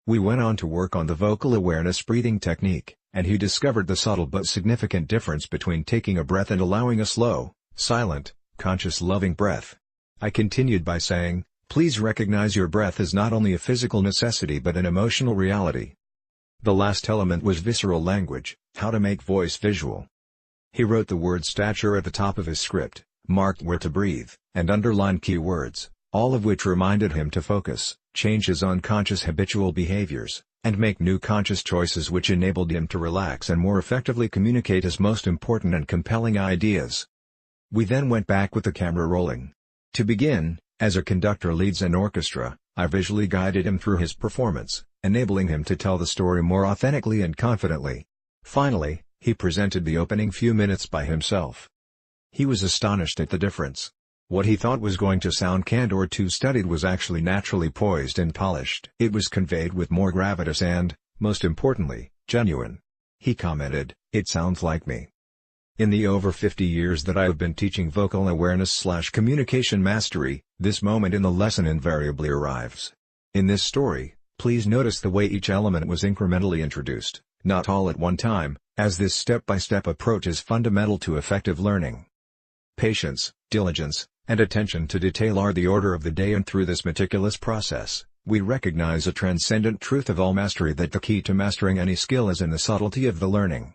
We went on to work on the vocal awareness breathing technique, and he discovered the subtle but significant difference between taking a breath and allowing a slow, silent, conscious loving breath. I continued by saying, please recognize your breath is not only a physical necessity but an emotional reality. The last element was visceral language, how to make voice visual. He wrote the word stature at the top of his script, marked where to breathe, and underlined key words, all of which reminded him to focus, change his unconscious habitual behaviors, and make new conscious choices which enabled him to relax and more effectively communicate his most important and compelling ideas. We then went back with the camera rolling. To begin, as a conductor leads an orchestra, I visually guided him through his performance, enabling him to tell the story more authentically and confidently. Finally, he presented the opening few minutes by himself. He was astonished at the difference. What he thought was going to sound canned or too studied was actually naturally poised and polished. It was conveyed with more gravitas and, most importantly, genuine. He commented, "It sounds like me." In the over 50 years that I have been teaching vocal awareness/communication mastery, this moment in the lesson invariably arrives. In this story, please notice the way each element was incrementally introduced, not all at one time, as this step-by-step approach is fundamental to effective learning. Patience, diligence, and attention to detail are the order of the day, and through this meticulous process, we recognize a transcendent truth of all mastery, that the key to mastering any skill is in the subtlety of the learning.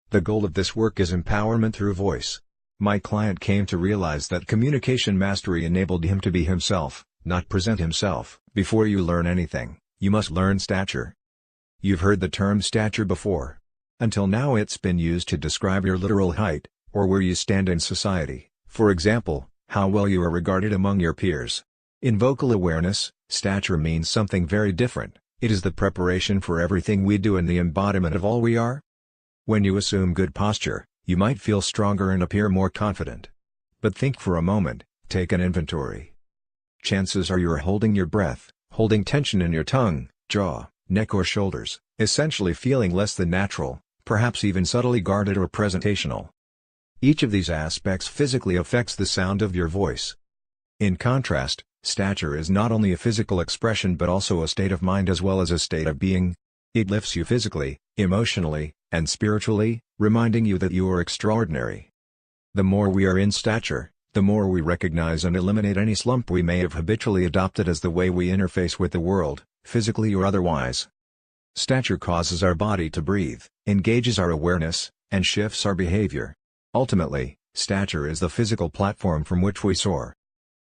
The goal of this work is empowerment through voice. My client came to realize that communication mastery enabled him to be himself, not present himself. Before you learn anything, you must learn stature. You've heard the term stature before. Until now it's been used to describe your literal height, or where you stand in society, for example, how well you are regarded among your peers. In vocal awareness, stature means something very different. It is the preparation for everything we do and the embodiment of all we are. When you assume good posture, you might feel stronger and appear more confident. But think for a moment, take an inventory. Chances are you're holding your breath, holding tension in your tongue, jaw, neck or shoulders, essentially feeling less than natural, perhaps even subtly guarded or presentational. Each of these aspects physically affects the sound of your voice. In contrast, stature is not only a physical expression but also a state of mind as well as a state of being. It lifts you physically, emotionally, and spiritually, reminding you that you are extraordinary. The more we are in stature, the more we recognize and eliminate any slump we may have habitually adopted as the way we interface with the world, physically or otherwise. Stature causes our body to breathe, engages our awareness, and shifts our behavior. Ultimately, stature is the physical platform from which we soar.